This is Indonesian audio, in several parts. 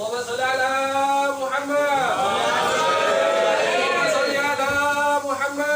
Allahumma sholli ala Muhammad. Allahumma sholli ala Muhammad.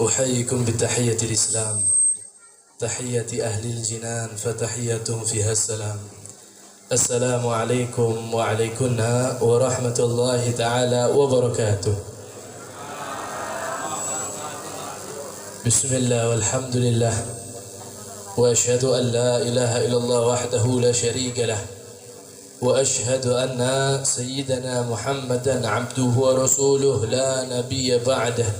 أحييكم بتحية الإسلام تحية أهل الجنان فتحيتهم فيها السلام. السلام عليكم وعليكنا ورحمة الله تعالى وبركاته. بسم الله والحمد لله وأشهد أن لا إله إلا الله وحده لا شريك له وأشهد أن سيدنا محمدا عبده ورسوله لا نبي بعده.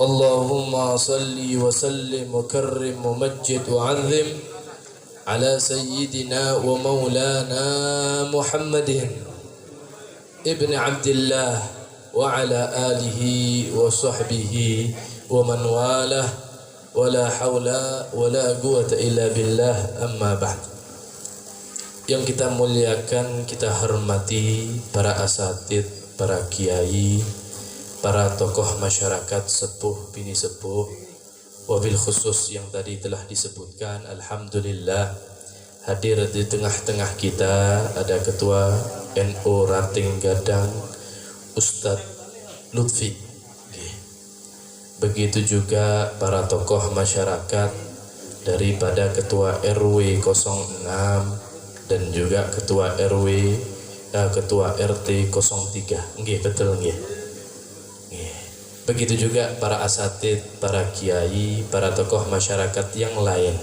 اللهم صل وسلم وكرم ومجد وعظم على سيدنا ومولانا محمد ابن عبد الله وعلى آله وصحبه ومن والاه ولا حول ولا قوة إلا بالله. أما بعد. Yang kita muliakan, kita hormati para asatid, para kiai, para tokoh masyarakat, sepuh bini sepuh, wabil khusus yang tadi telah disebutkan. Alhamdulillah hadir di tengah-tengah kita ada Ketua NU Rating Gadang Ustadz Lutfi. Begitu juga para tokoh masyarakat daripada Ketua RW 06 dan juga Ketua Ketua RT 03. Nggih, betul nggih. Begitu juga para asatid, para kiai, para tokoh masyarakat yang lain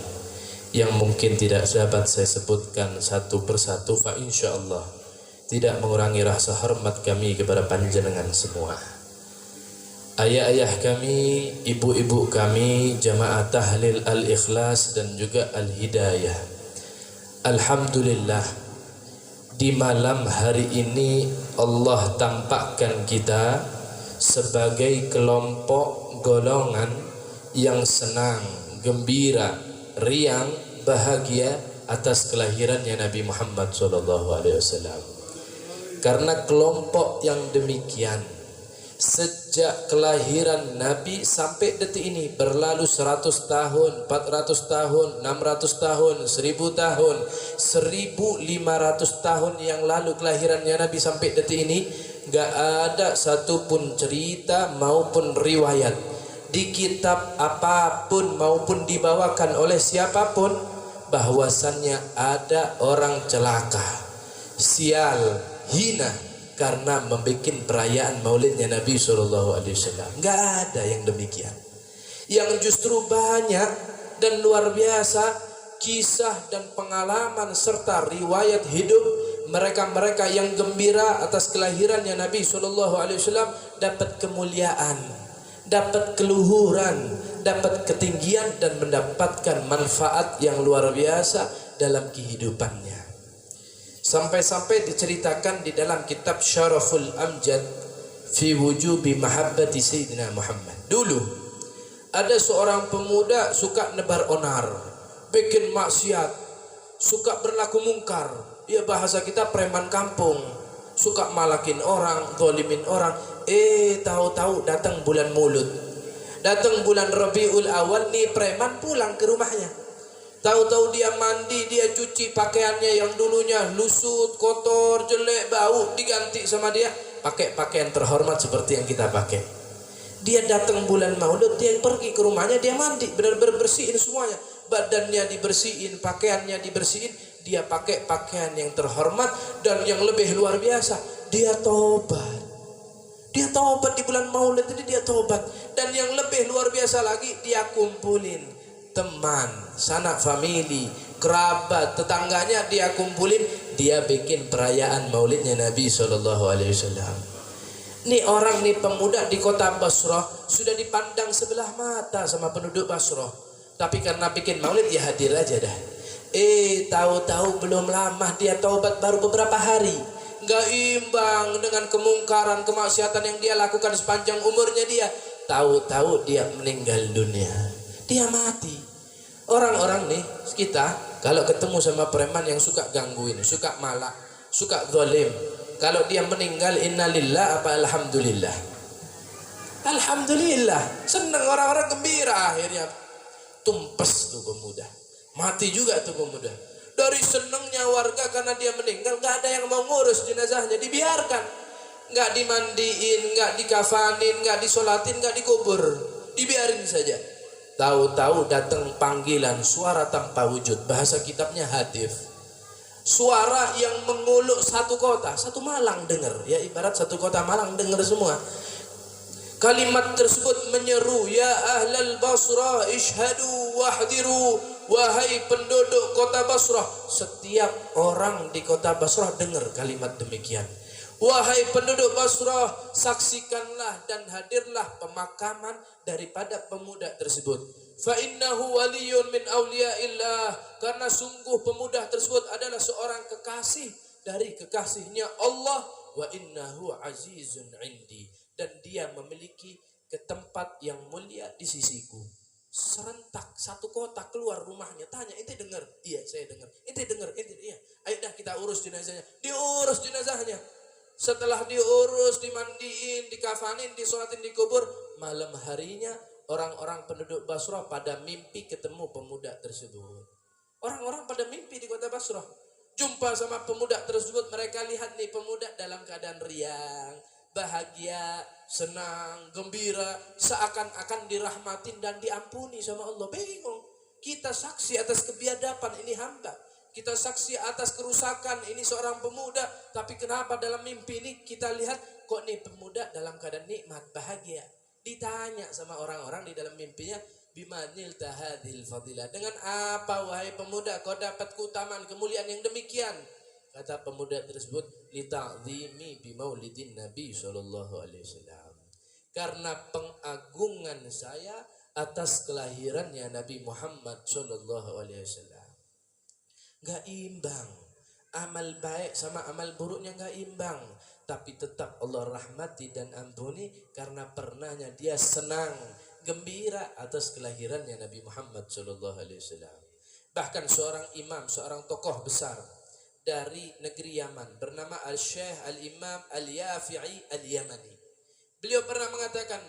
yang mungkin tidak dapat saya sebutkan satu persatu, fa insyaallah tidak mengurangi rasa hormat kami kepada panjenengan semua. Ayah-ayah kami, ibu-ibu kami, jamaah tahlil al-ikhlas dan juga al-hidayah. Alhamdulillah di malam hari ini Allah tampakkan kita sebagai kelompok golongan yang senang, gembira, riang, bahagia atas kelahirannya Nabi Muhammad SAW. Karena kelompok yang demikian sejak kelahiran Nabi sampai detik ini berlalu 100 tahun, 400 tahun, 600 tahun, 1000 tahun, 1500 tahun yang lalu kelahirannya Nabi sampai detik ini. Gak ada satupun cerita maupun riwayat di kitab apapun maupun dibawakan oleh siapapun bahwasannya ada orang celaka, sial, hina karena membuat perayaan maulidnya Nabi SAW. Gak ada yang demikian. Yang justru banyak dan luar biasa kisah dan pengalaman serta riwayat hidup mereka-mereka yang gembira atas kelahirannya Nabi SAW dapat kemuliaan, dapat keluhuran, dapat ketinggian dan mendapatkan manfaat yang luar biasa dalam kehidupannya. Sampai-sampai diceritakan di dalam kitab Syaraful Amjad fi wujubi mahabbati Sayyidina Muhammad. Dulu ada seorang pemuda suka nebar onar, bikin maksiat, suka berlaku mungkar. Ya bahasa kita preman kampung, suka malakin orang, zalimin orang. Tahu-tahu datang bulan Maulud, datang bulan Rabiul Awal, nih preman pulang ke rumahnya. Tahu-tahu dia mandi, dia cuci pakaiannya yang dulunya lusut, kotor, jelek, bau, diganti sama dia pakai pakaian terhormat seperti yang kita pakai. Dia datang bulan Maulud, dia pergi ke rumahnya, dia mandi, benar-benar bersihin semuanya, badannya dibersihin, pakaiannya dibersihin. Dia pakai pakaian yang terhormat dan yang lebih luar biasa, dia tobat. Dia tobat di bulan Maulid ini, dia tobat. Dan yang lebih luar biasa lagi, dia kumpulin teman, sanak famili, kerabat, tetangganya dia kumpulin, dia bikin perayaan maulidnya Nabi SAW. Nih orang nih pemuda di kota Basrah sudah dipandang sebelah mata sama penduduk Basrah. Tapi karena bikin maulid ya hadir aja dah. Tahu-tahu belum lama dia taubat baru beberapa hari. Nggak imbang dengan kemungkaran, kemaksiatan yang dia lakukan sepanjang umurnya dia. Tahu-tahu dia meninggal dunia. Dia mati. Orang-orang nih kita kalau ketemu sama preman yang suka gangguin, suka malak, suka zalim, kalau dia meninggal innalillah apa alhamdulillah? Alhamdulillah. Senang, orang-orang gembira. Akhirnya tumpes tuh pemuda. Mati juga tuh pemuda. Dari senangnya warga karena dia meninggal, gak ada yang mau ngurus jenazahnya, dibiarkan. Gak dimandiin, gak dikafanin, gak disolatin, gak dikubur, dibiarin saja. Tahu-tahu datang panggilan, suara tanpa wujud. Bahasa kitabnya hatif. Suara yang menguluk satu kota, satu Malang dengar. Ya ibarat satu kota Malang dengar semua. Kalimat tersebut menyeru, ya ahlal Basrah ishhadu wahdiru. Wahai penduduk kota Basrah. Setiap orang di kota Basrah dengar kalimat demikian. Wahai penduduk Basrah, saksikanlah dan hadirlah pemakaman daripada pemuda tersebut. Fa innahu waliyun min awliyaillah, karena sungguh pemuda tersebut adalah seorang kekasih dari kekasihnya Allah. Wa innahu azizun indi, dan dia memiliki ketempat yang mulia di sisiku. Serentak satu kota keluar rumahnya, tanya, ente dengar? Iya saya dengar. Ente dengar? Ente iya. Ayo dah kita urus jenazahnya. Diurus jenazahnya. Setelah diurus, dimandiin, dikafanin, disolatin, dikubur, malam harinya orang-orang penduduk Basrah pada mimpi ketemu pemuda tersebut. Orang-orang pada mimpi di kota Basrah. Jumpa sama pemuda tersebut, mereka lihat nih pemuda dalam keadaan riang, bahagia, senang, gembira, seakan-akan dirahmatin dan diampuni sama Allah. Bingung. Kita saksi atas kebiadaban ini hamba. Kita saksi atas kerusakan ini seorang pemuda. Tapi kenapa dalam mimpi ini kita lihat kok nih pemuda dalam keadaan nikmat, bahagia. Ditanya sama orang-orang di dalam mimpinya, bimanil tahadil fadilah, dengan apa wahai pemuda kau dapat keutamaan kemuliaan yang demikian? Kata pemuda tersebut, lita'zimi bimaulidin Nabi SAW, karena pengagungan saya atas kelahirannya Nabi Muhammad SAW. Gak imbang, amal baik sama amal buruknya gak imbang, tapi tetap Allah rahmati dan ampuni karena pernahnya dia senang, gembira atas kelahirannya Nabi Muhammad SAW. Bahkan seorang imam, seorang tokoh besar dari negeri Yaman bernama Al-Syekh Al-Imam Al-Yafi'i Al-Yamani. Beliau pernah mengatakan,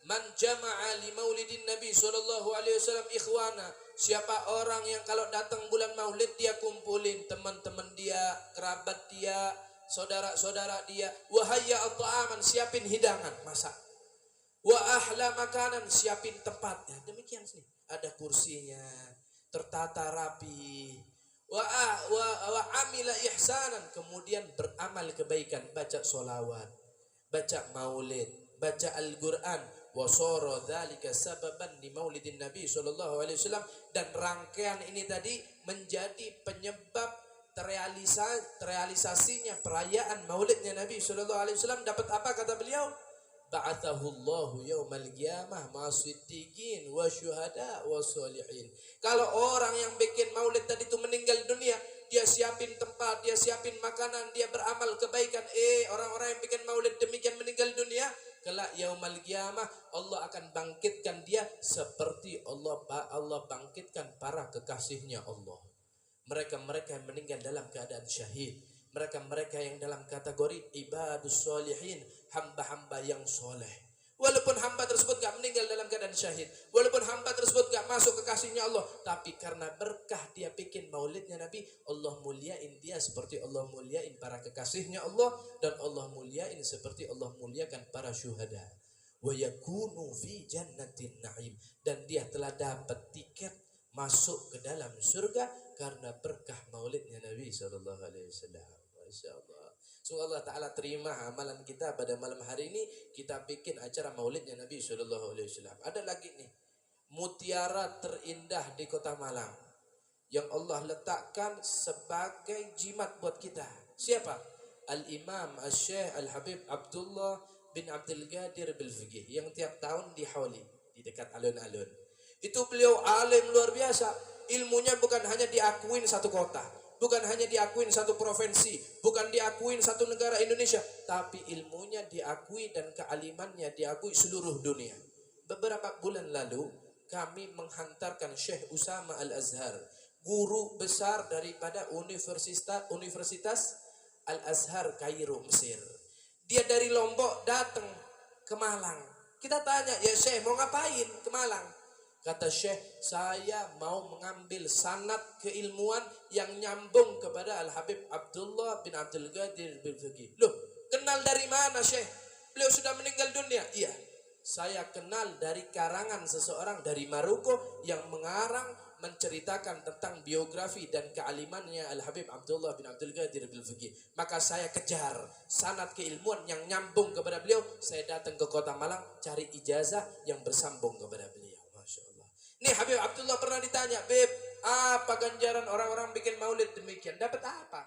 man jama'a li maulidin Nabi SAW ikhwana, siapa orang yang kalau datang bulan maulid dia kumpulin teman-teman dia, kerabat dia, saudara-saudara dia, wahayya at-ta'aman, siapin hidangan, masak, wa ahla makanan, siapin tempatnya, demikian sih, ada kursinya, tertata rapi, wa amila ihsanan, kemudian beramal kebaikan, baca sholawat, baca maulid, baca Al-Quran, wasara dzalika sababan di maulidin Nabi SAW, dan rangkaian ini tadi menjadi penyebab terrealisasinya perayaan maulidnya Nabi SAW. Dapat apa kata beliau? Ba'athahullahu yaumal qiyamah ma'as-siddiqin wa syuhada wa sholihin. Kalau orang yang bikin maulid tadi itu meninggal dunia, dia siapin tempat, dia siapin makanan, dia beramal kebaikan. Orang-orang yang bikin maulid demikian meninggal dunia, kelak yaumal qiyamah Allah akan bangkitkan dia seperti Allah bangkitkan para kekasihnya Allah. Mereka-mereka yang meninggal dalam keadaan syahid, mereka-mereka yang dalam kategori ibadus sholihin, hamba-hamba yang soleh. Walaupun hamba tersebut gak meninggal dalam keadaan syahid, walaupun hamba tersebut gak masuk kekasihnya Allah, tapi karena berkah dia bikin maulidnya Nabi, Allah muliain dia seperti Allah muliain para kekasihnya Allah, dan Allah muliain seperti Allah muliakan para syuhada. Wa yakunu fi jannatin na'im, dan dia telah dapat tiket masuk ke dalam surga karena berkah maulidnya Nabi SAW. Masya Allah. Semoga Allah Ta'ala terima amalan kita pada malam hari ini. Kita bikin acara maulidnya Nabi SAW. Ada lagi nih, mutiara terindah di kota Malang yang Allah letakkan sebagai jimat buat kita. Siapa? Al-Imam Al-Syekh Al-Habib Abdullah bin Abdul Qadir Bil-Fiqih, yang tiap tahun di Hawli, di dekat alun-alun. Itu beliau alim luar biasa. Ilmunya bukan hanya diakuin satu kota, bukan hanya diakuin satu provinsi, bukan diakuin satu negara Indonesia, tapi ilmunya diakui dan kealimannya diakui seluruh dunia. Beberapa bulan lalu kami menghantarkan Syekh Usama Al-Azhar, guru besar daripada Universitas Al-Azhar Kairo, Mesir. Dia dari Lombok datang ke Malang. Kita tanya, ya Syekh mau ngapain ke Malang? Kata Syekh, saya mau mengambil sanad keilmuan yang nyambung kepada Al-Habib Abdullah bin Abdul Qadir bin Fiqih. Loh, kenal dari mana Syekh? Beliau sudah meninggal dunia. Iya, saya kenal dari karangan seseorang dari Maroko yang mengarang menceritakan tentang biografi dan kealimannya Al-Habib Abdullah bin Abdul Qadir bin Fiqih. Maka saya kejar sanad keilmuan yang nyambung kepada beliau. Saya datang ke kota Malang cari ijazah yang bersambung kepada beliau. Masya Allah. Nih Habib Abdullah pernah ditanya, Beb, apa ganjaran orang-orang bikin maulid demikian? Dapat apa?